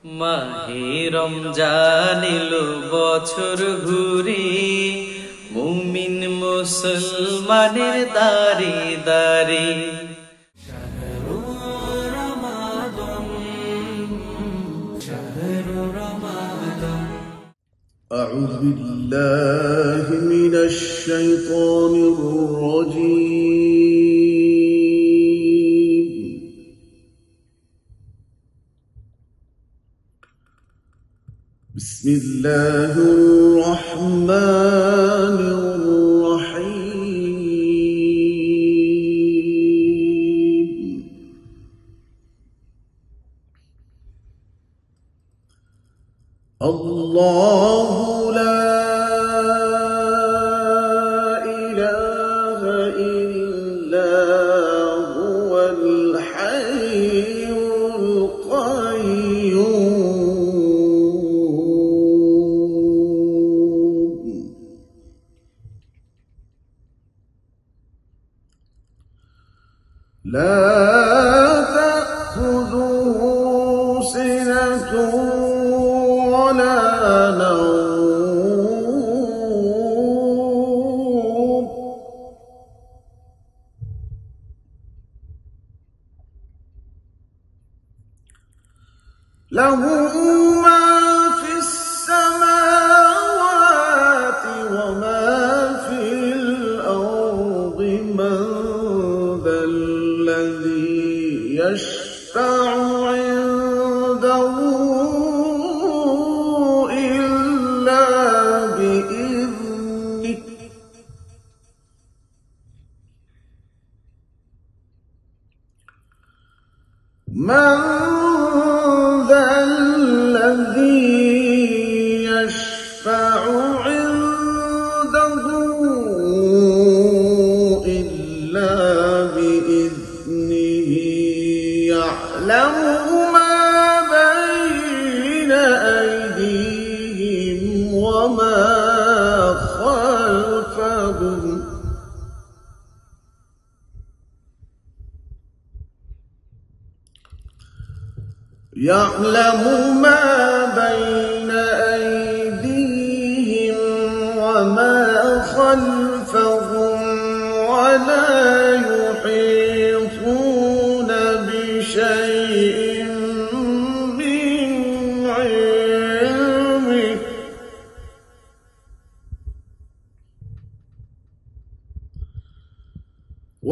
মাহে রমজান এলো বছর ঘুরে, মুমিন মুসলমানের দারে দারে। أعوذ بالله من الشيطان الرجيم. بسم الله الرحمن الرحيم. الله لا إله إلا هو الحي القيوم. لا تأخذه سنة ولا نوم، له ما في السماوات وما في الأرض. من ذا الذي يشفع عنده إلا بإذنه. من ذا الذي يشفع عنده إلا بإذنه. يعلم ما بين أيديهم وما خلفهم. يعلم ما بين أيديهم وما خلفهم ولا يحيطون بشيء من علمه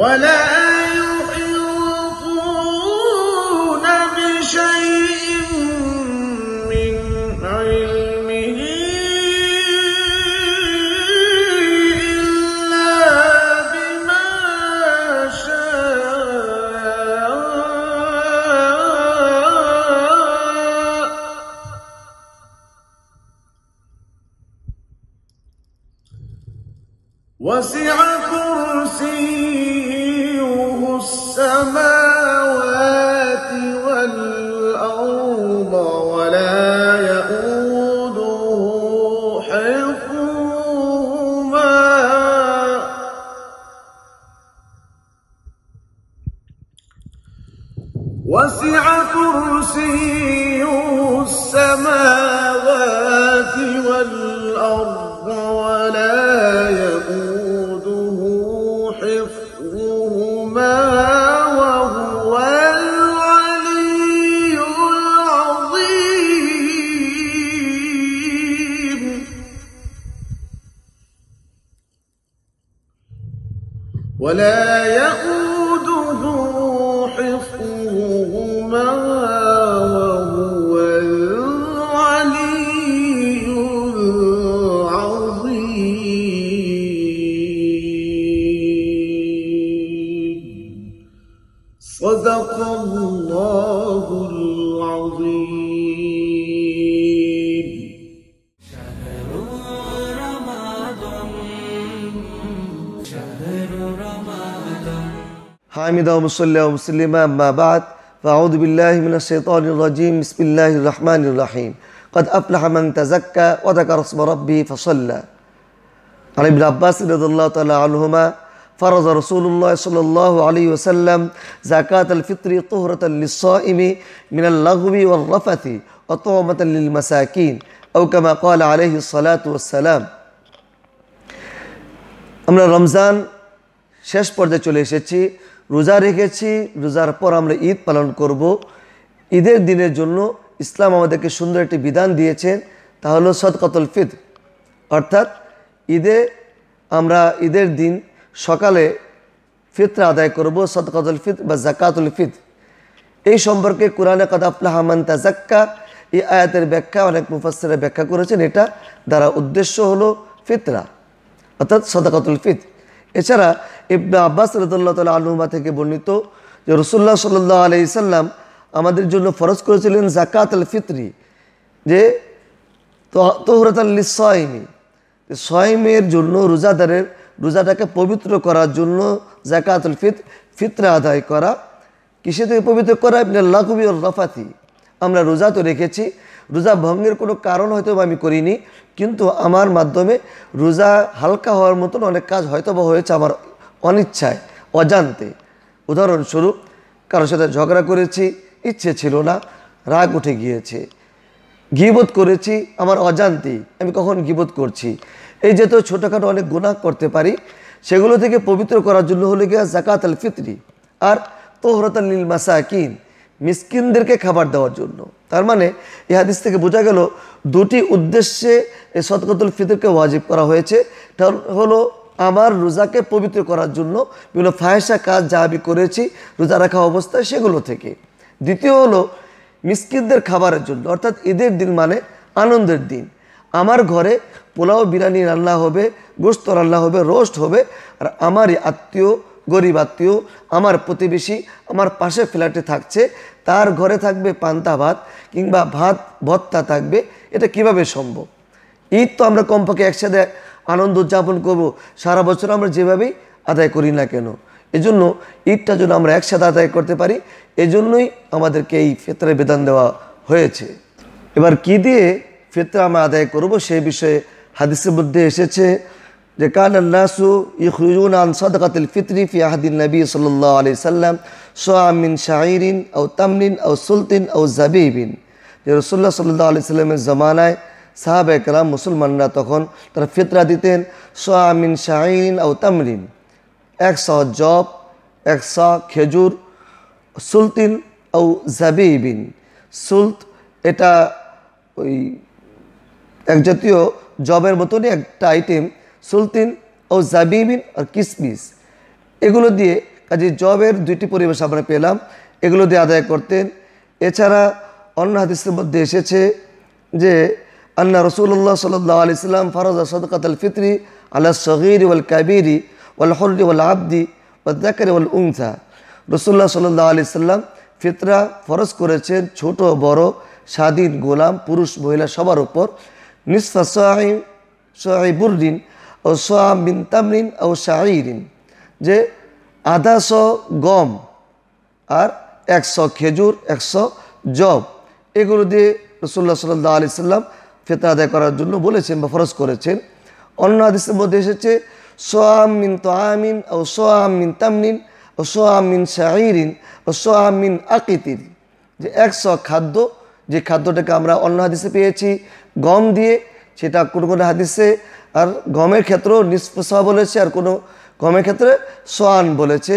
ولا يحيطون بشيء من علمه إلا بما شاء. وسع كرسيه السماوات والأرض ولا يؤوده حفظهما. وسع كرسيه السماوات والأرض ولا يؤوده حفظهما وهو العلي العظيم. ولا يؤوده حفظهما وهو العلي العظيم. صدق الله العظيم. شهر رمضان شهر رمضان. حامدا ومصليا ومسلما أما بعد فأعوذ بالله من الشيطان الرجيم. بسم الله الرحمن الرحيم. قد أفلح من تزكى وذكر اسم ربه فصلى. عن ابن عباس رضي الله تعالى عنهما فرض رسول الله صلى الله عليه وسلم زكاة الفطر طهرة للصائم من اللغو والرفث وطعمة للمساكين أو كما قال عليه الصلاة والسلام আমরা রমজান শেষ পর্যায়ে চলে এসেছি, রোজা রেখেছি, রোজার পর আমরা ঈদ পালন করব। ঈদের দিনের জন্য ইসলাম আমাদেরকে সুন্দর একটি বিধান দিয়েছেন, তা হলো সদকাতুল ফিতর। অর্থাৎ আমরা ঈদের দিন সকালে ফিতরা আদায় করব, সদকাতুল ফিতর বা জাকাতুল ফিতর। এই সম্পর্কে কোরআনে কাদ আফলাহা মান তাযাক্কা, এই আয়াতের ব্যাখ্যা অনেক মুফাসসিররা ব্যাখ্যা করেছেন, এটা দ্বারা উদ্দেশ্য হলো ফিতরা অর্থাৎ সদকাতুল ফিতর। এছাড়া ইবনে আব্বাস রাদিয়াল্লাহু তাআলা আনহুমা থেকে বর্ণিত যে রাসূলুল্লাহ সাল্লাল্লাহু আলাইহি সাল্লাম আমাদের জন্য ফরজ করেছিলেন যাকাতুল ফিতরি, যে তুহরাতাল লিস-সাইমি, সাইমের জন্য রোজাদারের রোজাটাকে পবিত্র করার জন্য যাকাতুল ফিতরা আদায় করা। কিসে থেকে পবিত্র করা? মিনাল লাগবি ওয়ার রাফাতি। আমরা রোজা তো রেখেছি, রোজা ভঙ্গের কোনো কারণ হয়তো আমি করিনি, কিন্তু আমার মাধ্যমে রোজা হালকা হওয়ার মতন অনেক কাজ হয়তো বা হয়েছে আমার অনিচ্ছায়, অজান্তে। উদাহরণস্বরূপ কারোর সাথে ঝগড়া করেছি, ইচ্ছে ছিল না, রাগ উঠে গিয়েছে। গীবত করেছি আমার অজান্তেই, আমি কখন গীবত করছি। এই যেহেতু ছোটোখাটো অনেক গুনাহ করতে পারি, সেগুলো থেকে পবিত্র করার জন্য হলে গিয়া যাকাতুল ফিতরি। আর তুহরাতাল লিল মাসাকিন, মিসকিনদেরকে খাবার দেওয়ার জন্য। তার মানে এই হাদিস থেকে বোঝা গেল দুটি উদ্দেশ্যে এই সদকাতুল ফিতরকে ওয়াজিব করা হয়েছে। এটা হলো আমার রোজাকে পবিত্র করার জন্য, বিভিন্ন ফাহেসা কাজ যা আমি করেছি রোজা রাখা অবস্থায় সেগুলো থেকে। দ্বিতীয় হলো মিসকিনদের খাবারের জন্য, অর্থাৎ ঈদের দিন মানে আনন্দের দিন। আমার ঘরে পোলাও বিরিয়ানি রান্না হবে, গোশত রান্না হবে, রোস্ট হবে, আর আমারই আত্মীয়, গরিব আত্মীয়, আমার প্রতিবেশী আমার পাশে ফ্ল্যাটে থাকছে, তার ঘরে থাকবে পান্তা ভাত কিংবা ভাত ভর্তা থাকবে। এটা কিভাবে সম্ভব? ঈদ তো আমরা কমপক্ষে একসাথে আনন্দ উদযাপন করব, সারা বছর আমরা যেভাবেই আদায় করি না কেন। এজন্য ঈদটা যেন আমরা একসাথে আদায় করতে পারি, এজন্যই আমাদেরকে এই ফিতরের বিধান দেওয়া হয়েছে। এবার কি দিয়ে ফিতরা আমরা আদায় করব সেই বিষয়ে হাদিসের মধ্যে এসেছে যে কানান নাসু ইখরুজুনা আন সাদাকাতিল ফিতরি ফি আহদিন নবী সাল্লাল্লাহু আলাইহি সাল্লাম সাআম মিন শাঈরিন আও তামরিন আও সুলতিন আও জাবিবিন। যে রাসূলুল্লাহ সাল্লাল্লাহু আলাইহি সাল্লামের জামানায় সাহাবায়ে কেরাম মুসলমানরা তখন তারা ফিতরা দিতেন সাআম মিন শাঈরিন আও তামরিন, 100 জব, 100 খেজুর, সুলতিন আও জাবিবিন। সুলত এটা ওই এক জাতীয় জবের মতনই একটা আইটেম, সুলতিন ও জাবিবিন আর কিসমিস, এগুলো দিয়ে কাজে জবের দুইটি পরিবেশ আমরা পেলাম, এগুলো দিয়ে আদায় করতেন। এছাড়া অন্য হাদিসের মধ্যে এসেছে যে আন্না রাসূলুল্লাহ সাল্লাল্লাহু আলাইহি সাল্লাম ফারাজা সাদাকাতুল ফিতরি আলা সগীরি ওয়াল কাবীরি ওয়াল হুররি ওয়াল আবদি ওয়াল যাকারি ওয়াল উনসা। রাসূলুল্লাহ সাল্লাল্লাহু আলাইহি সাল্লাম ফিতরা ফরজ করেছেন ছোট বড়, স্বাধীন গোলাম, পুরুষ মহিলা সবার উপর। নিসফা সাঈ বুরদিন ও সাআম মিন তামরিন ও শাঈরিন, যে আধা শ গম আর 100 খেজুর, 100 জব, এগুলো দিয়ে রাসূলুল্লাহ সাল্লাল্লাহু আলাইহি সাল্লাম ফিতরা আদায় করার জন্য বলেছেন বা ফরজ করেছেন। অন্য হাদিসের মধ্যে এসেছে সাআম মিন তাআমিন ও সাআম মিন তামরিন ও সাআম মিন শাঈরিন ও সাআম মিন আকিতিন, যে 100 খাদ্য, যে খাদ্যটাকে আমরা অন্য হাদিসে পেয়েছি গম দিয়ে, সেটা কোনো কোনো হাদিসে আর গমের ক্ষেত্রেও নিসফ সা বলেছে, আর কোনো গমের ক্ষেত্রে সোয়ান বলেছে।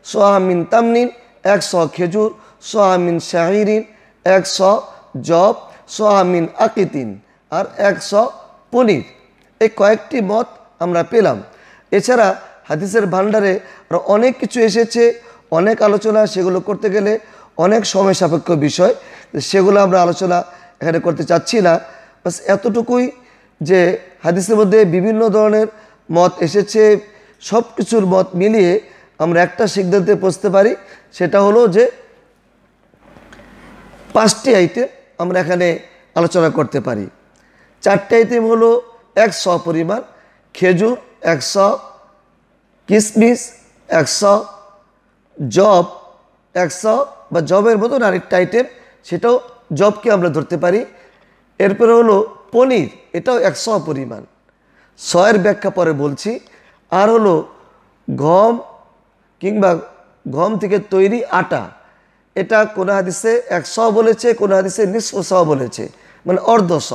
সোয়াম মিন তামনিন 100 খেজুর, সোয়াম মিন শাঈরিন 100 জব, সোয়াম মিন আকিতিন আর 100 পনির। এই কয়েকটি মত আমরা পেলাম। এছাড়া হাদিসের ভান্ডারে আরও অনেক কিছু এসেছে, অনেক আলোচনা, সেগুলো করতে গেলে অনেক সময় সাপেক্ষ বিষয়, সেগুলো আমরা আলোচনা এখানে করতে চাচ্ছি না। বাস এতটুকুই যে হাদিসের মধ্যে বিভিন্ন ধরনের মত এসেছে, সব কিছুর মত মিলিয়ে আমরা একটা সিদ্ধান্তে পৌঁছতে পারি, সেটা হলো যে 5টি আইটেম আমরা এখানে আলোচনা করতে পারি। 4টি আইটেম হলো 100 পরিমাণ খেজুর, 100 কিসমিস, 100 জব, 100 বা জবের মতন আরেকটা আইটেম, সেটাও জবকে আমরা ধরতে পারি। এরপরে হলো পনির, এটাও 100 পরিমাণ, 100-এর ব্যাখ্যা পরে বলছি। আর হলো গম কিংবা গম থেকে তৈরি আটা, এটা কোনো হাদিসে 100 বলেছে, কোনো হাদিসে নিসফ শ বলেছে, মানে অর্ধ শ।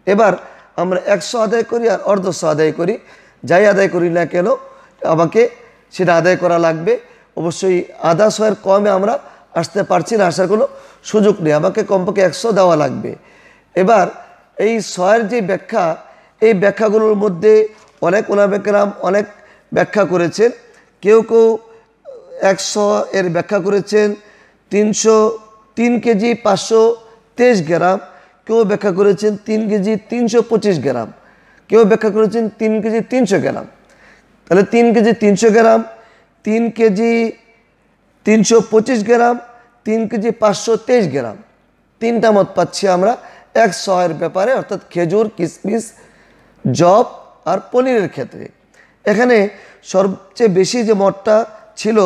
এবার আমরা 100 আদায় করি আর অর্ধ শ আদায় করি, যাই আদায় করি না কেন আমাকে সেটা আদায় করা লাগবে। অবশ্যই আধা শয়ের কমে আমরা আসতে পারছি না, আসার কোনো সুযোগ নেই, আমাকে কমপক্ষে 100 দেওয়া লাগবে। এবার এই শয়ের যে ব্যাখ্যা, এই ব্যাখ্যাগুলোর মধ্যে অনেক ওলামা কেরাম অনেক ব্যাখ্যা করেছেন। কেউ কেউ 100 এর ব্যাখ্যা করেছেন 303 কেজি 523 গ্রাম, কেউ ব্যাখ্যা করেছেন 3 কেজি 325 গ্রাম, কেউ ব্যাখ্যা করেছেন 3 কেজি 300 গ্রাম। তাহলে 3 কেজি 300 গ্রাম, 3 কেজি 325 গ্রাম, 3 কেজি 523 গ্রাম, তিনটা মত পাচ্ছি আমরা 100 এর ব্যাপারে, অর্থাৎ খেজুর, কিশমিশ, জব আর পনিরের ক্ষেত্রে। এখানে সবচেয়ে বেশি যে মতটা ছিল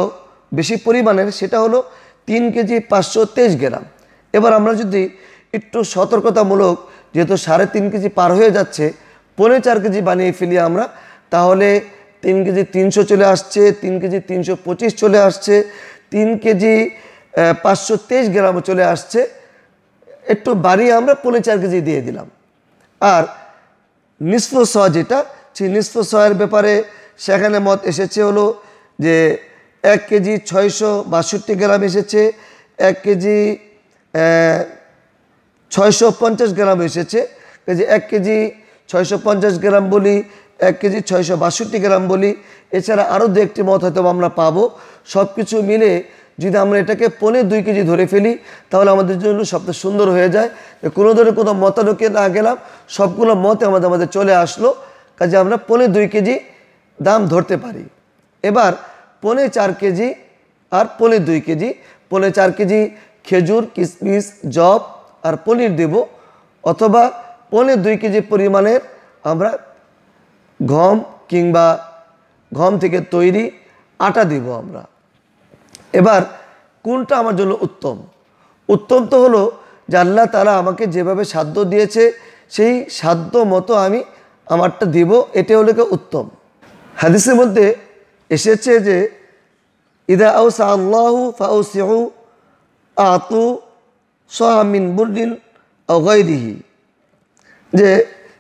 বেশি পরিমাণের, সেটা হলো 3 কেজি 523 গ্রাম। এবার আমরা যদি একটু সতর্কতামূলক, যেহেতু 3.5 কেজি পার হয়ে যাচ্ছে, 4.5 কেজি বানিয়ে ফেলি আমরা, তাহলে 3 কেজি 300 চলে আসছে, 3 কেজি 325 চলে আসছে, 3 কেজি 523 গ্রামও চলে আসছে। একটু বাড়িয়ে আমরা 4.5 কেজি দিয়ে দিলাম। আর নিসফ শ যেটা, সেই নিসফ শয়ের ব্যাপারে সেখানে মত এসেছে হলো যে 1 কেজি 662 গ্রাম এসেছে, 1 কেজি 650 গ্রাম এসেছে। কাজে 1 কেজি 650 গ্রাম বলি, 1 কেজি 662 গ্রাম বলি, এছাড়া আরও দু একটি মত হয়তো আমরা পাবো। সব কিছু মিলে যদি আমরা এটাকে 1.25 কেজি ধরে ফেলি, তাহলে আমাদের জন্য সবচেয়ে সুন্দর হয়ে যায়। কোনো ধরনের কোনো মতানকে না গেলাম, সবগুলো মতে আমাদের চলে আসলো, কাজে আমরা 1.25 কেজি দাম ধরতে পারি। এবার 4.5 কেজি আর 2.25 কেজি, 4.5 কেজি খেজুর, কিশমিশ, জব আর পনির দেব, অথবা 2.25 কেজি পরিমাণের আমরা গম কিংবা গম থেকে তৈরি আটা দিব আমরা। এবার কোনটা আমার জন্য উত্তম? উত্তম তো হলো যে আল্লাহ তাআলা আমাকে যেভাবে সাধ্য দিয়েছে সেই সাধ্য মতো আমি আমারটা দিব, এটা হলো উত্তম। হাদিসের মধ্যে এসেছে যে ইদা আউসা আল্লাহু ফাউসিউ আতু সাআ মিন বুরদিন আও গায়রিহি, যে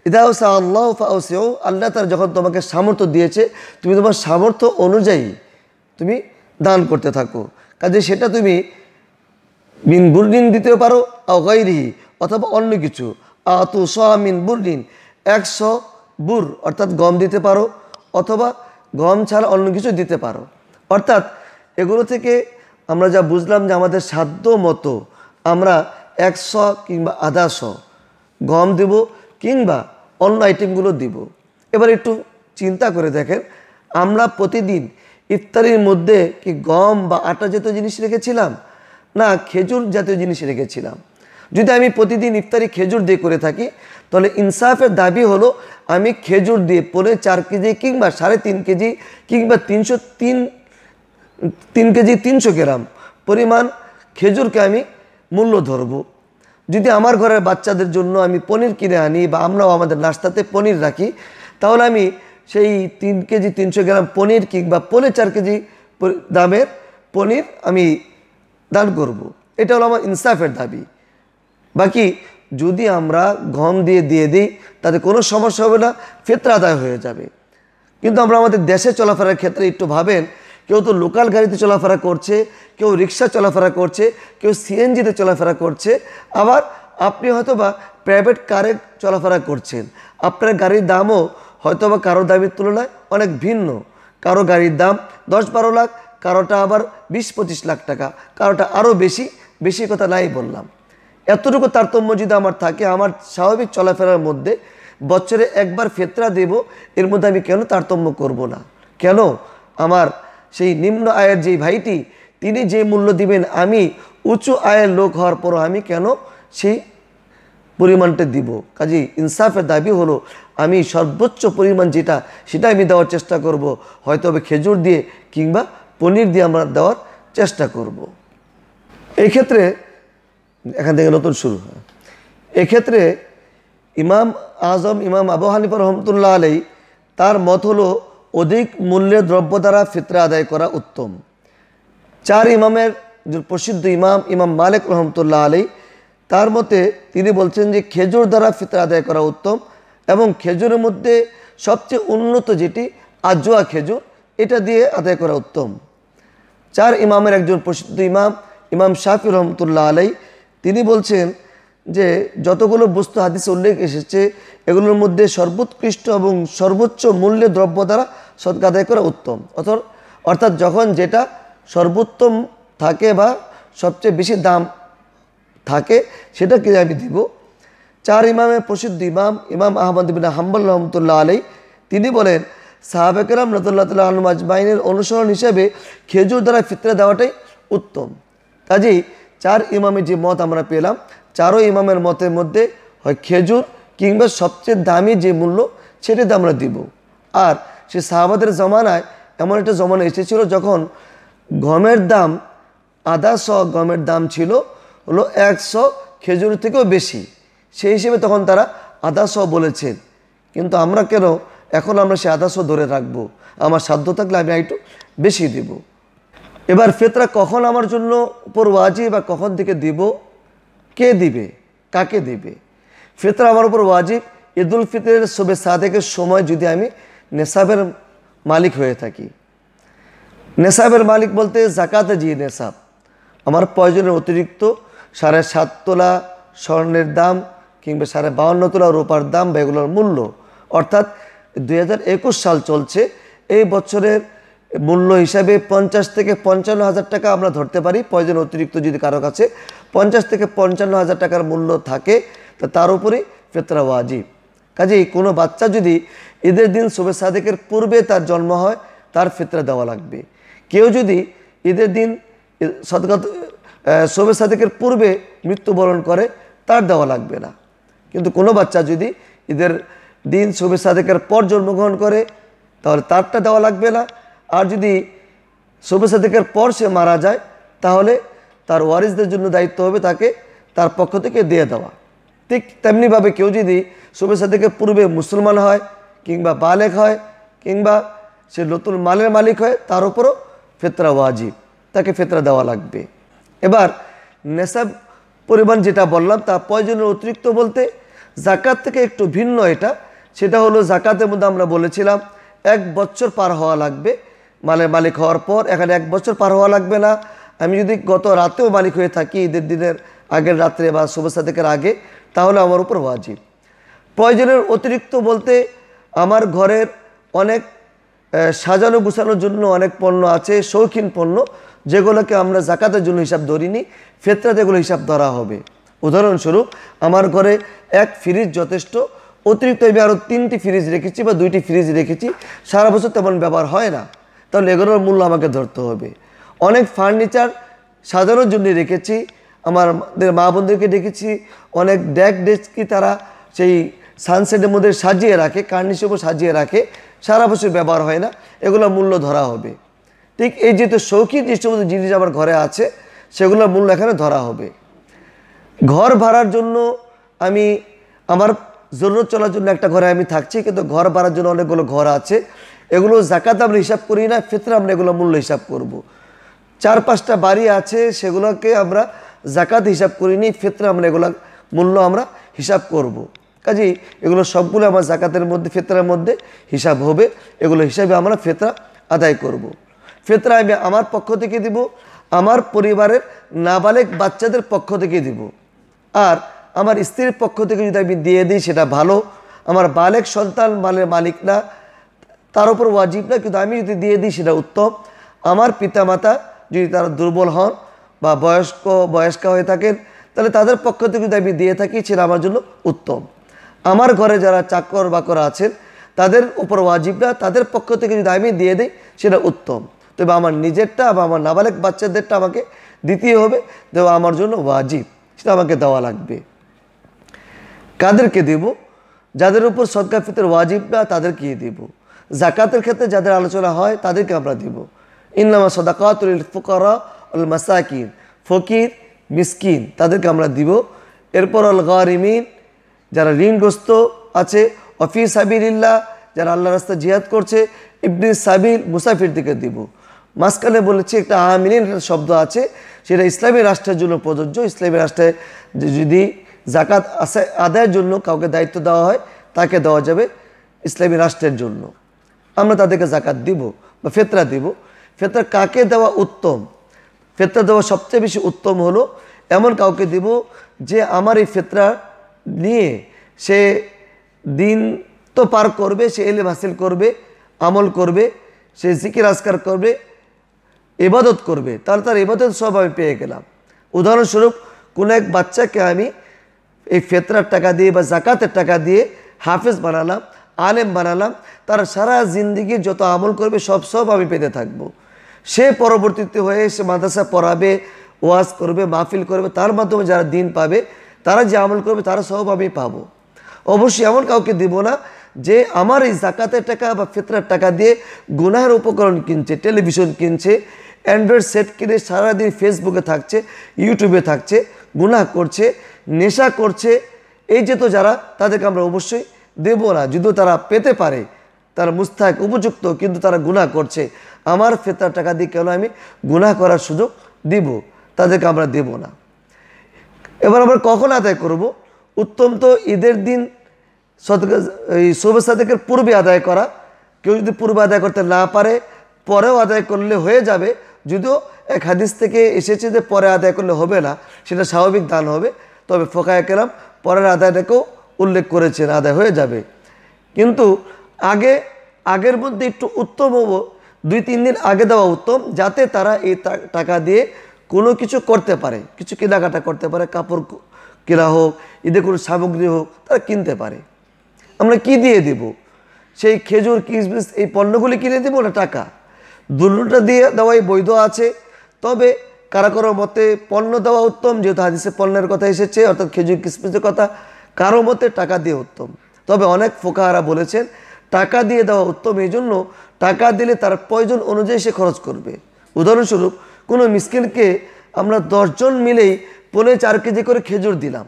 ইদা আউসা আল্লাহু ফাউসিউ, আল্লাহ তাআলা যখন তোমাকে সামর্থ্য দিয়েছে, তুমি তোমার সামর্থ্য অনুযায়ী তুমি দান করতে থাকো। কাজে সেটা তুমি মিন বুরদিন দিতেও পারো, আও গায়রিহি অথবা অন্য কিছু। আতু সাআ মিন বুরদিন, 100 বুর অর্থাৎ গম দিতে পারো, অথবা গম ছাড়া অন্য কিছু দিতে পারো। অর্থাৎ এগুলো থেকে আমরা যা বুঝলাম যে আমাদের সাধ্য মতো আমরা 100 কিংবা আধা শ গম দেব কিংবা অন্য আইটেমগুলো দিব। এবার একটু চিন্তা করে দেখেন, আমরা প্রতিদিন ইফতারির মধ্যে কি গম বা আটা জাতীয় জিনিস রেখেছিলাম, না খেজুর জাতীয় জিনিস রেখেছিলাম? যদি আমি প্রতিদিন ইফতারি খেজুর দিয়ে করে থাকি, তাহলে ইনসাফের দাবি হলো আমি খেজুর দিয়ে 4.5 কেজি কিংবা 3.5 কেজি কিংবা 3 কেজি 300 গ্রাম পরিমাণ খেজুরকে আমি মূল্য ধরব। যদি আমার ঘরের বাচ্চাদের জন্য আমি পনির কিনে আনি বা আমরাও আমাদের নাস্তাতে পনির রাখি, তাহলে আমি সেই 3 কেজি 300 গ্রাম পনির কিংবা 4.5 কেজি দামের পনির আমি দান করব। এটা হলো আমার ইনসাফের দাবি। বাকি যদি আমরা গম দিয়ে দিই তাতে কোনো সমস্যা হবে না, ফিতরা আদায় হয়ে যাবে। কিন্তু আমরা আমাদের দেশে চলাফেরার ক্ষেত্রে একটু ভাবেন, কেউ তো লোকাল গাড়িতে চলাফেরা করছে, কেউ রিক্সা চলাফেরা করছে, কেউ সিএনজিতে চলাফেরা করছে, আবার আপনি হয়তো বা প্রাইভেট কারে চলাফেরা করছেন। আপনার গাড়ির দামও হয়তো বা কারো দামের তুলনায় অনেক ভিন্ন। কারো গাড়ির দাম 10-12 লাখ, কারোটা আবার 20-25 লাখ টাকা, কারোটা আরও বেশি। বেশি কথা নাই বললাম। এতটুকু তারতম্য যদি আমার থাকে, আমার স্বাভাবিক চলাফেরার মধ্যে বছরে একবার ফিতরা দেব, এর মধ্যে আমি কেন তারতম্য করব না? কেন আমার সেই নিম্ন আয়ের যেই ভাইটি তিনি যে মূল্য দিবেন, আমি উঁচু আয়ের লোক হওয়ার পরও আমি কেন সেই পরিমাণটা দিব? কাজেই ইনসাফের দাবি হলো আমি সর্বোচ্চ পরিমাণ যেটা সেটা আমি দেওয়ার চেষ্টা করব, হয়তো খেজুর দিয়ে কিংবা পনির দিয়ে আমরা দেওয়ার চেষ্টা করব। এই ক্ষেত্রে এখান থেকে নতুন শুরু হয়। এক্ষেত্রে ইমাম আজম ইমাম আবু হানিফা রহমতুল্লাহ আলাই তার মত হলো অধিক মূল্যের দ্রব্য দ্বারা ফিতরা আদায় করা উত্তম। 4 ইমামের যে প্রসিদ্ধ ইমাম মালিক রহমতুল্লাহ আলী, তার মতে তিনি বলছেন যে খেজুর দ্বারা ফিতরা আদায় করা উত্তম, এবং খেজুরের মধ্যে সবচেয়ে উন্নত যেটি আজওয়া খেজুর, এটা দিয়ে আদায় করা উত্তম। 4 ইমামের একজন প্রসিদ্ধ ইমাম শাফি রহমতুল্লাহ আলী, তিনি বলছেন যে যতগুলো বস্তু হাদিসে উল্লেখ এসেছে এগুলোর মধ্যে সর্বোৎকৃষ্ট এবং সর্বোচ্চ মূল্যের দ্রব্য দ্বারা সদকা আদায় করা উত্তম। অর্থাৎ যখন যেটা সর্বোত্তম থাকে বা সবচেয়ে বেশি দাম থাকে সেটাকে আমি দিব। 4 ইমামের প্রসিদ্ধ ইমাম আহমদ বিন হাম্বল রহমতুল্লাহ আলী, তিনি বলেন সাহাবে কেরাম রাদিয়াল্লাহু তাআলা আনহুম আজমাইনের অনুসরণ হিসেবে খেজুর দ্বারা ফিতরা দেওয়াটাই উত্তম। কাজেই 4 ইমামের যে মত আমরা পেলাম, 4 ইমামের মতের মধ্যে হয় খেজুর কিংবা সবচেয়ে দামি যে মূল্য সেটাতে আমরা দিব। আর সে সাহাবাদের জমানায় এমন একটা জমানা এসেছিল যখন গমের দাম, আধা শ গমের দাম ছিল হলো 100 খেজুর থেকেও বেশি। সেই হিসেবে তখন তারা আধা শ বলেছেন, কিন্তু আমরা কেন এখন আমরা সে আধা শ ধরে রাখবো? আমার সাধ্য থাকলে আমি একটু বেশি দিব। এবার ফিতরা কখন আমার জন্য উপর ওয়াজিব বা কখন থেকে দিব, কে দিবে, কাকে দিবে? ফিতরা আমার উপর ওয়াজিব ঈদুল ফিতরের শবে সাদেকের সময় যদি আমি নেশাবের মালিক হয়ে থাকি। নেশাবের মালিক বলতে জাকাতে যে নেশাব, আমার প্রয়োজনের অতিরিক্ত 7.5 তোলা স্বর্ণের দাম কিংবা 52.5 তোলা রূপার দাম বা এগুলোর মূল্য, অর্থাৎ 2021 সাল চলছে, এই বছরের মূল্য হিসাবে 50 থেকে 55 হাজার টাকা আমরা ধরতে পারি। প্রয়োজন অতিরিক্ত যদি কারো কাছে 50 থেকে 55 হাজার টাকার মূল্য থাকে, তো তার উপরে ফিতরা ওয়াজিব। কাজেই কোনো বাচ্চা যদি ঈদের দিন শবে সাদেকের পূর্বে তার জন্ম হয়, তার ফিতরা দেওয়া লাগবে। কেউ যদি ঈদের দিন শবে সাদেকের পূর্বে মৃত্যুবরণ করে, তার দেওয়া লাগবে না। কিন্তু কোনো বাচ্চা যদি ঈদের দিন শবে সাদেকের পর জন্মগ্রহণ করে, তাহলে তারটা দেওয়া লাগবে না। আর যদি শবে সাদেকের পর সে মারা যায়, তাহলে তার ওয়ারিসদের জন্য দায়িত্ব হবে তাকে তার পক্ষ থেকে দিয়ে দেওয়া। ঠিক তেমনিভাবে কেউ যদি শবে সাদেকের পূর্বে মুসলমান হয় কিংবা বালেক হয় কিংবা সে নতুন মালের মালিক হয়, তার উপরও ফিতরা ওয়াজিব, তাকে ফিতরা দেওয়া লাগবে। এবার নেশাব পরিমাণ যেটা বললাম তা প্রয়োজনের অতিরিক্ত বলতে জাকাত থেকে একটু ভিন্ন এটা। সেটা হলো জাকাতের মধ্যে আমরা বলেছিলাম 1 বছর পার হওয়া লাগবে মালের মালিক হওয়ার পর। এখানে 1 বছর পার হওয়া লাগবে না। আমি যদি গত রাতেও মালিক হয়ে থাকি, ঈদের দিনের আগের রাত্রে বা শবে সাদেকের আগে, তাহলে আমার উপর ওয়াজিব। প্রয়োজনের অতিরিক্ত বলতে আমার ঘরের অনেক সাজানো গুছানোর জন্য অনেক পণ্য আছে, শৌখিন পণ্য, যেগুলোকে আমরা জাকাতের জন্য হিসাব ধরিনি, ফিতরাতে এগুলো হিসাব ধরা হবে। উদাহরণস্বরূপ আমার ঘরে 1 ফ্রিজ যথেষ্ট, অতিরিক্ত আমি আরও 3টি ফ্রিজ রেখেছি বা 2টি ফ্রিজ রেখেছি, সারা বছর তেমন ব্যবহার হয় না, তাহলে এগুলোর মূল্য আমাকে ধরতে হবে। অনেক ফার্নিচার সাজানোর জন্য রেখেছি, আমাদের মা বোনদেরকে দেখেছি অনেক ডেস্কি তারা সেই সানসেটের মধ্যে সাজিয়ে রাখে, কার্নিশের উপর সাজিয়ে রাখে, সারা বছর ব্যবহার হয় না, এগুলোর মূল্য ধরা হবে। ঠিক এই যেহেতু শৌখিন যে সমস্ত জিনিস আমার ঘরে আছে, সেগুলোর মূল্য এখানে ধরা হবে। ঘর ভাড়ার জন্য আমি আমার জরুরত চলার জন্য একটা ঘরে আমি থাকছি, কিন্তু ঘর ভাড়ার জন্য অনেকগুলো ঘর আছে, এগুলো জাকাত আমরা হিসাব করি না, ফিতরা আমরা এগুলো মূল্য হিসাব করব। 4-5টা বাড়ি আছে, সেগুলোকে আমরা জাকাত হিসাব করিনি, ফিতরা আমরা এগুলো মূল্য আমরা হিসাব করব। কাজেই এগুলো সবগুলো আমার জাকাতের মধ্যে, ফিতরার মধ্যে হিসাব হবে, এগুলো হিসাবে আমরা ফিতরা আদায় করব। ফিতরা আমি আমার পক্ষ থেকে দিব, আমার পরিবারের নাবালেগ বাচ্চাদের পক্ষ থেকে দিব। আর আমার স্ত্রীর পক্ষ থেকে যদি আমি দিয়ে দিই সেটা ভালো। আমার বালেগ সন্তান মালের মালিক না, তার উপর ওয়াজিব না, কিন্তু আমি যদি দিয়ে দিই সেটা উত্তম। আমার পিতামাতা যদি তারা দুর্বল হন বা বয়স্ক হয়ে থাকেন, তাহলে তাদের পক্ষ থেকে যদি আমি দিয়ে থাকি সেটা আমার জন্য উত্তম। আমার ঘরে যারা চাকর বাকর আছেন তাদের উপর ওয়াজিব না, তাদের পক্ষ থেকে যদি আমি দিয়ে দিই সেটা উত্তম। তবে আমার নিজেরটা বা আমার নাবালেগ বাচ্চাদেরটা আমাকে দিতেই হবে, দেওয়া আমার জন্য ওয়াজিব, সেটা আমাকে দেওয়া লাগবে। কাদেরকে দেব? যাদের উপর সদকা ফিতর ওয়াজিব না তাদেরকে দিব। জাকাতের ক্ষেত্রে যাদের আলোচনা হয় তাদেরকে আমরা দিব। ইন্নামা সাদাকাতুল ফুকারা ওয়াল মাসাকিন, ফকির মিসকিন তাদেরকে আমরা দিব। এরপর আল গারিমিন, যারা ঋণগ্রস্ত আছে, ওয়া ফি সাবিলিল্লাহ, যারা আল্লাহ রাস্তায় জিহাদ করছে, ইবনে সাবিল মুসাফিরদেরকে দিব। মাঝখানে বলেছি একটা আমিলিন একটা শব্দ আছে, সেটা ইসলামী রাষ্ট্রের জন্য প্রযোজ্য। ইসলামী রাষ্ট্রে যদি জাকাত আদায়ের জন্য কাউকে দায়িত্ব দেওয়া হয়, তাকে দেওয়া যাবে ইসলামী রাষ্ট্রের জন্য। আমরা তাদেরকে জাকাত দিব বা ফেতরা দিব। ফেতরা কাকে দেওয়া উত্তম? ফেতরা দেওয়া সবচেয়ে বেশি উত্তম হলো এমন কাউকে দিব যে আমার এই ফেতরা নিয়ে সে দিন তো পার করবে, সে ইলম হাসিল করবে, আমল করবে, সে জিকির আজকার করবে, ইবাদত করবে, তাহলে তার ইবাদত সব আমি পেয়ে গেলাম। উদাহরণস্বরূপ কোনো এক বাচ্চাকে আমি এই ফেতরার টাকা দিয়ে বা জাকাতের টাকা দিয়ে হাফেজ বানালাম, আলেম বানালাম, তার সারা জিন্দিগি যত আমল করবে সব আমি পেতে থাকবো। সে পরবর্তীতে হয়ে সে মাদ্রাসা পড়াবে, ওয়াজ করবে, মাহফিল করবে, তার মাধ্যমে যারা দিন পাবে, তারা যে আমল করবে তারা সব আমি পাবো। অবশ্যই এমন কাউকে দিব না যে আমার এই জাকাতের টাকা বা ফিতরার টাকা দিয়ে গুনাহের উপকরণ কিনছে, টেলিভিশন কিনছে, অ্যান্ড্রয়েড সেট কিনে সারাদিন ফেসবুকে থাকছে, ইউটিউবে থাকছে, গুনাহ করছে, নেশা করছে। এই যে তো যারা, তাদেরকে আমরা অবশ্যই দেব না। যদিও তারা পেতে পারে, তারা মুস্তাহিক উপযুক্ত, কিন্তু তারা গুনাহ করছে। আমার ফিতরার টাকা দিয়ে কেন আমি গুনাহ করার সুযোগ দিব? তাদেরকে আমরা দেব না। এবার আমরা কখন আদায় করব? উত্তম তো ঈদের দিন সদকা, এই শবে সাদেকের পূর্বে আদায় করা। কেউ যদি পূর্বে আদায় করতে না পারে, পরেও আদায় করলে হয়ে যাবে। যদিও এক হাদিস থেকে এসেছে যে পরে আদায় করলে হবে না, সেটা স্বাভাবিক দান হবে। তবে ফোকায়ে কেরাম পরের আদায়টাকেও উল্লেখ করেছেন, আদায় হয়ে যাবে। কিন্তু আগের মধ্যে একটু উত্তম হবো, 2-3 দিন আগে দেওয়া উত্তম, যাতে তারা এই টাকা দিয়ে কোনো কিছু করতে পারে, কিছু কেনাকাটা করতে পারে, কাপড় কেনা হোক, ঈদের কোনো সামগ্রী হোক, তারা কিনতে পারে। আমরা কি দিয়ে দিব? সেই খেজুর, কিশমিশ, এই পণ্যগুলি কিনে দেবো না টাকা? দুটোটা দিয়ে দেওয়াই বৈধ আছে। তবে কারো মতে পণ্য দেওয়া উত্তম, যেহেতু হাদিসে পণ্যের কথা এসেছে, অর্থাৎ খেজুর কিশমিশের কথা। কারো মতে টাকা দিয়ে উত্তম। তবে অনেক ফোকাহারা বলেছেন টাকা দিয়ে দেওয়া উত্তম, এই জন্য টাকা দিলে তার প্রয়োজন অনুযায়ী সে খরচ করবে। উদাহরণস্বরূপ কোনো মিসকিনকে আমরা 10 জন মিলেই 4.5 কেজি করে খেজুর দিলাম,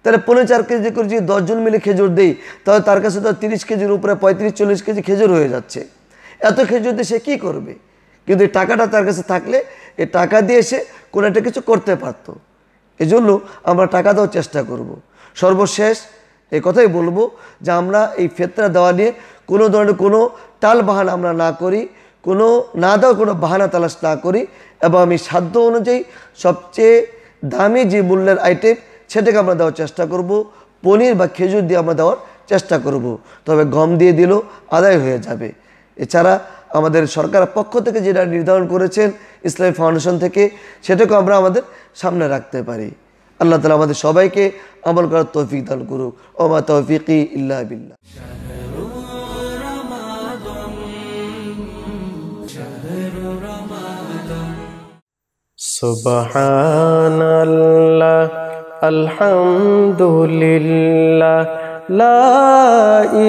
তাহলে 4.5 কেজি করে যদি 10 জন মিলে খেজুর দেই, তাহলে তার কাছে তো 30 কেজির উপরে 35-40 কেজি খেজুর হয়ে যাচ্ছে। এত খেজুর দিয়ে সে কী করবে? কিন্তু এই টাকাটা তার কাছে থাকলে এই টাকা দিয়ে সে কোনো একটা কিছু করতে পারত। এজন্য আমরা টাকা দেওয়ার চেষ্টা করব। সর্বশেষ এই কথাই বলবো যে আমরা এই ফিতরা দেওয়া নিয়ে কোনো ধরনের কোনো টাল বাহানা আমরা না করি, কোনো না দেওয়ার কোনো বাহানা তালাশ না করি, এবং আমি সাধ্য অনুযায়ী সবচেয়ে দামি যে মূল্যের আইটেম সেটাকে আমরা দেওয়ার চেষ্টা করব। পনির বা খেজুর দিয়ে আমরা দেওয়ার চেষ্টা করব। তবে গম দিয়ে দিলেও আদায় হয়ে যাবে। এছাড়া আমাদের সরকারের পক্ষ থেকে যেটা নির্ধারণ করেছেন ইসলামী ফাউন্ডেশন থেকে, সেটাকে আমরা আমাদের সামনে রাখতে পারি। আল্লাহ তাআলা আমাদের সবাইকে আমল করার তৌফিক দান করুক। ওমা তৌফিকি ইল্লা বিল্লাহ। সুবহানাল্লাহ, আলহামদুলিল্লাহ, লা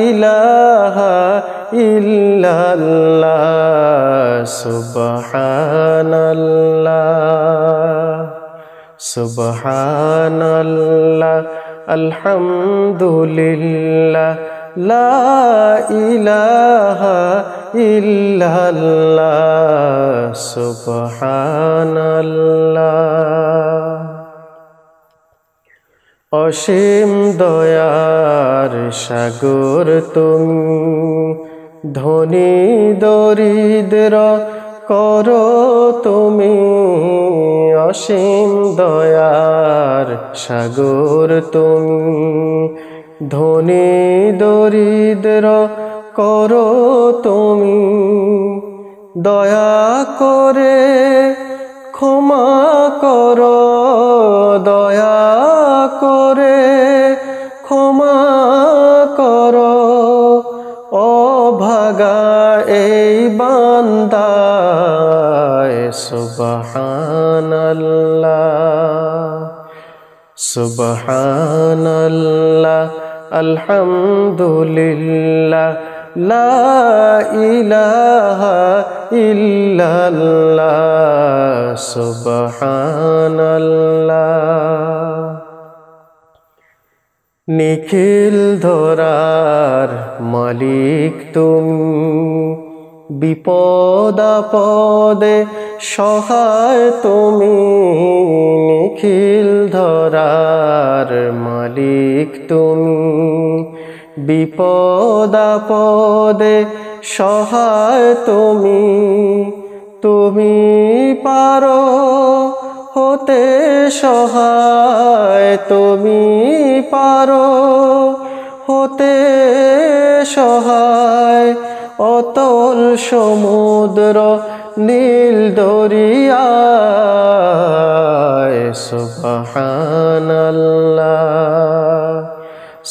ইলাহা ইল্লাল্লাহ, সুবহানাল্লাহ, সুবহানাল্লাহ, আলহামদুলিল্লাহ, লা ইলাহা ইল্লাল্লাহ, সুবহানাল্লাহ। অসীম দয়ার সাগর তুমি, ধনী দরিদ্র করো তুমি। অসীম দয়ার সাগর তুমি, ধনী দরিদ্র করো তুমি। দয়া করে ক্ষমা করো, দয়া করে ক্ষমা করো। অভাগা এই বান্দায়, সুবহানাল্লাহ, সুবহানাল্লাহ, আলহামদুলিল্লাহ, লা ইলাহা ইল্লাল্লাহ, সুবহানাল্লাহ। নিখিল ধরার মালিক তুমি, বিপদ আপদে সহায় তুমি। নিখিল ধরার মালিক তুমি, বিপদ আপদে সহায় তুমি। তুমি পারো হতে সহায়, তুমি পারো হতে সহায়। অতল সমুদ্র নীল দরিয়ায় সুবহানাল্লাহ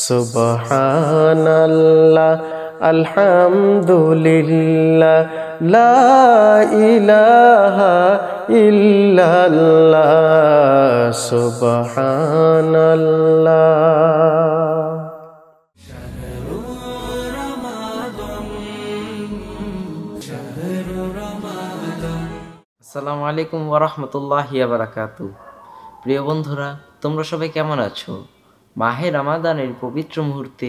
সুবহানাল্লাহ আলহামদুলিল্লাহ লা ইলাহা ইল্লাল্লাহ সুবহানাল্লাহ। আসসালামু আলাইকুম ওয়া রাহমাতুল্লাহি ওয়া বারাকাতুহু। প্রিয় বন্ধুরা, তোমরা সবাই কেমন আছো? মাহে রমাদানের পবিত্র মুহূর্তে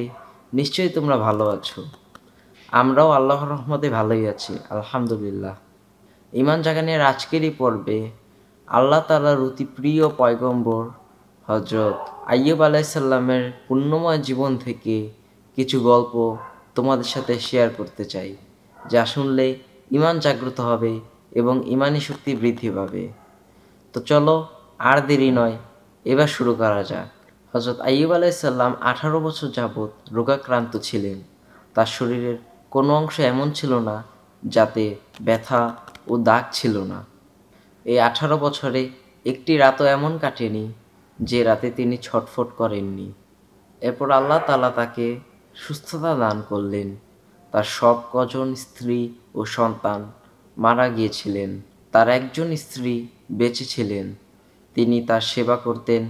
নিশ্চয়ই তোমরা ভালো আছো। আমরাও আল্লাহর রহমতে ভালোই আছি, আলহামদুলিল্লাহ। ঈমান জাগানের আজকেরই পর্বে আল্লাহ তাআলার অতি প্রিয় পয়গম্বর হযরত আইয়ুব আলাইহিস সালামের পুণ্যময় জীবন থেকে কিছু গল্প তোমাদের সাথে শেয়ার করতে চাই, যা শুনলে ঈমান জাগ্রত হবে এবং ঈমানি শক্তি বৃদ্ধি পাবে। তো চলো আর দেরি নয়, এবার শুরু করা যাক। হযরত আইয়ুব আলাইহিস সালাম 18 বছর যাবৎ রোগাক্রান্ত ছিলেন। তার শরীরের কোনো অংশ এমন ছিল না যাতে ব্যথা ও দাগ ছিল না। এই 18 বছরে একটি রাতও এমন কাটেনি যে রাতে তিনি ছটফট করেননি। এরপর আল্লাহ তাআলা তাকে সুস্থতা দান করলেন। তার সব কজন স্ত্রী ও সন্তান মারা গিয়েছিলেন, তার একজন স্ত্রী বেঁচে ছিলেন। তিনি তার সেবা করতেন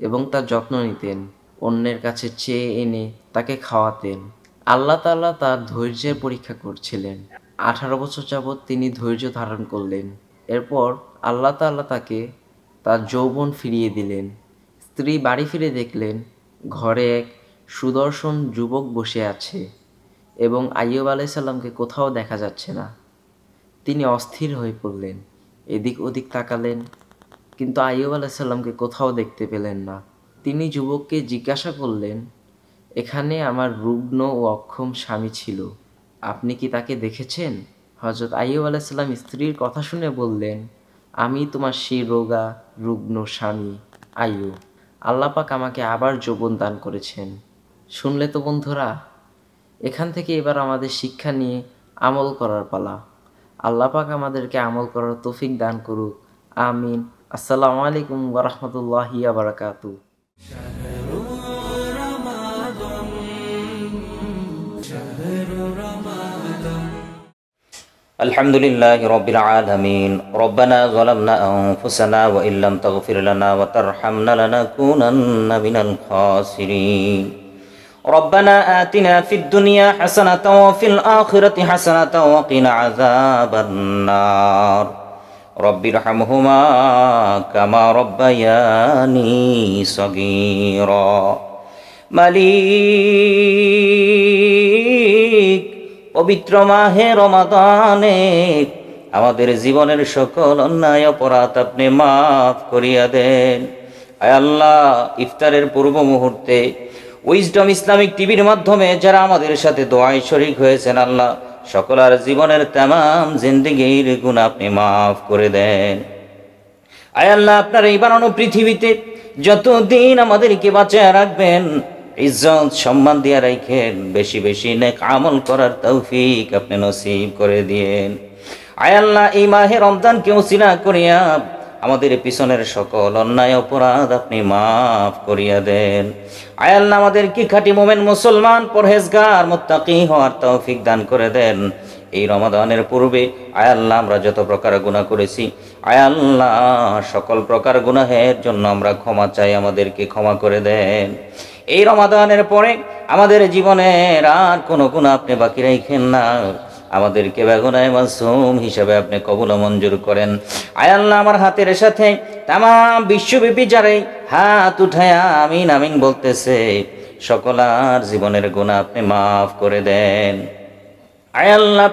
এবং তার যত্ন নিতেন, অন্যের কাছে চেয়ে এনে তাকে খাওয়াতেন। আল্লাহ তাআলা তার ধৈর্যের পরীক্ষা করছিলেন। 18 বছর যাবৎ তিনি ধৈর্য ধারণ করলেন। এরপর আল্লাহ তাআলা তাকে তার যৌবন ফিরিয়ে দিলেন। স্ত্রী বাড়ি ফিরে দেখলেন ঘরে এক সুদর্শন যুবক বসে আছে এবং আইয়ুব আলাইহিস সালামকে কোথাও দেখা যাচ্ছে না। তিনি অস্থির হয়ে পড়লেন, এদিক ওদিক তাকালেন, কিন্তু আইয়ুব আলাইহিস সালামকে কোথাও দেখতে পেলেন না। তিনি যুবককে জিজ্ঞাসা করলেন, এখানে আমার রুগ্ন ও অক্ষম স্বামী ছিল, আপনি কি তাকে দেখেছেন? হযরত আইয়ুব আলাইহিস সালাম স্ত্রীর কথা শুনে বললেন, আমি তোমার সেই রোগা রুগ্ন স্বামী আইয়ুব। আল্লাহ পাক আমাকে আবার যৌবন দান করেছেন। শুনলে তো বন্ধুরা, এখান থেকে এবার আমাদের শিক্ষা নিয়ে আমল করার পালা। আল্লাহ পাক আমাদেরকে আমল করার তৌফিক দান করুক, আমিন। আসসালামু আলাইকুম ওয়া রাহমাতুল্লাহি ওয়া বারাকাতুহু। আলহামদুলিল্লাহি রাব্বিল আলামিন। রব্বানা যালামনা আনফুসানা ওয়া ইল্লাম তাগফির লানা ওয়া তারহামনা লানাকুনান্না মিনাল খাসিরিন। রব্বানা আতিনা ফিদ দুনিয়া হাসানাতাও ওয়া ফিল আখিরাতি হাসানাতাও ওয়া কিনা আযাবান নার। রব্বিরহামহুমা কামা রাব্বায়ানি সগীরা। মালিক, পবিত্র মাহে রমাদানে আমাদের জীবনের সকল অন্যায় অপরাধ আপনি মাফ করিয়া দেন। আয় আল্লাহ, ইফতারের পূর্ব মুহূর্তে উইজডম ইসলামিক টিভির মাধ্যমে যারা আমাদের সাথে দোয়ায় শরীক হয়েছেন, আল্লাহ সকলের জীবনের তামাম জিন্দেগীর গুনাহ আপনি মাফ করে দেন। আয় আল্লাহ, আপনার এই বানানো পৃথিবীতে যতদিন আমাদেরকে বাঁচিয়ে রাখবেন, ইজ্জত সম্মান দিয়ে রাখেন, বেশি বেশি নেক আমল করার তৌফিক আপনি নসিব করে দিয়েন। আয় আল্লাহ, এই মাহে রমজানকে ওসিলা করিয়া আমাদের পিছনের সকল অন্যায় অপরাধ আপনি মাফ করিয়া দেন। আয় আল্লাহ, আমাদেরকে খাঁটি মুমিন মুসলমান পরহেজগার মুত্তাকি হওয়ার তৌফিক দান করে দেন। এই রমাদানের পূর্বে আয় আল্লাহ, আমরা যত প্রকার গুনাহ করেছি, আয় আল্লাহ সকল প্রকার গুনাহের জন্য আমরা ক্ষমা চাই, আমাদেরকে ক্ষমা করে দেন। এই রমাদানের পরে আমাদের জীবনের আর কোনো গুনাহ আপনি বাকি রাখেন না, আমাদেরকে বেগুনায় মাসুম হিসাবে আপনি কবুল মঞ্জুর করেন। আয় আল্লাহ, আমার হাতের সাথে তামাম বিশ্বব্যাপী যারাই হাত উঠায়া আমিন আমিন বলতেছে, সকলার জীবনের গুনাহ আপনি মাফ করে দেন। আয় আল্লাহ,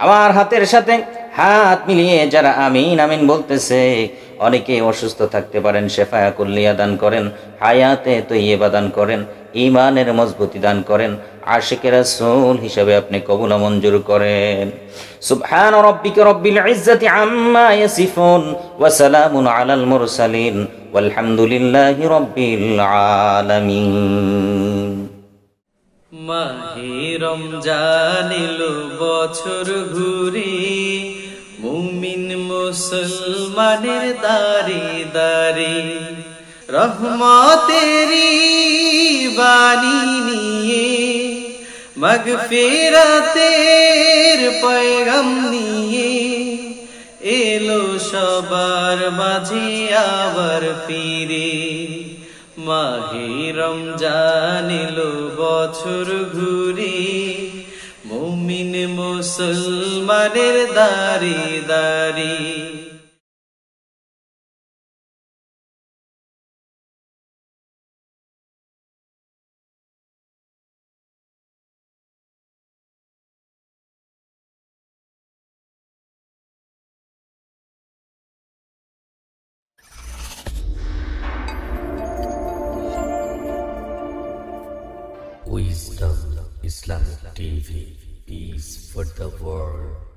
আমার হাতের সাথে হাত মিলিয়ে যারা আমিন আমিন বলতেছে, অনেকে অসুস্থ থাকতে পারেন, শেফায়া কুল্লিয়া দান করেন, হায়াতে তৈয়বা দান করেন, ঈমানের মজবুতি দান করেন, আশিকে রাসূল হিসেবে আপনি কবুল ও মঞ্জুর করেন। সুবহান রাব্বিকা রব্বিল ইজ্জাতি আম্মা ইয়াসিফুন ওয়া সালামুন আলাল মুরসালিন ওয়ালহামদুলিল্লাহি রব্বিল আলামিন। মাহে রমজান এলো বছর ঘুরে, মুমিন মুসলমানের দারে দারে রহমতেরি বাণী নিয়ে, মাগফিরাতের পয়গাম নিয়ে এলো সবার মাঝে আবার ফিরে। মাহে রমজান এলো বছর ঘুরে, মুমিন মুসলমানের দারে দারে। Wisdom Islamic TV, peace for the world.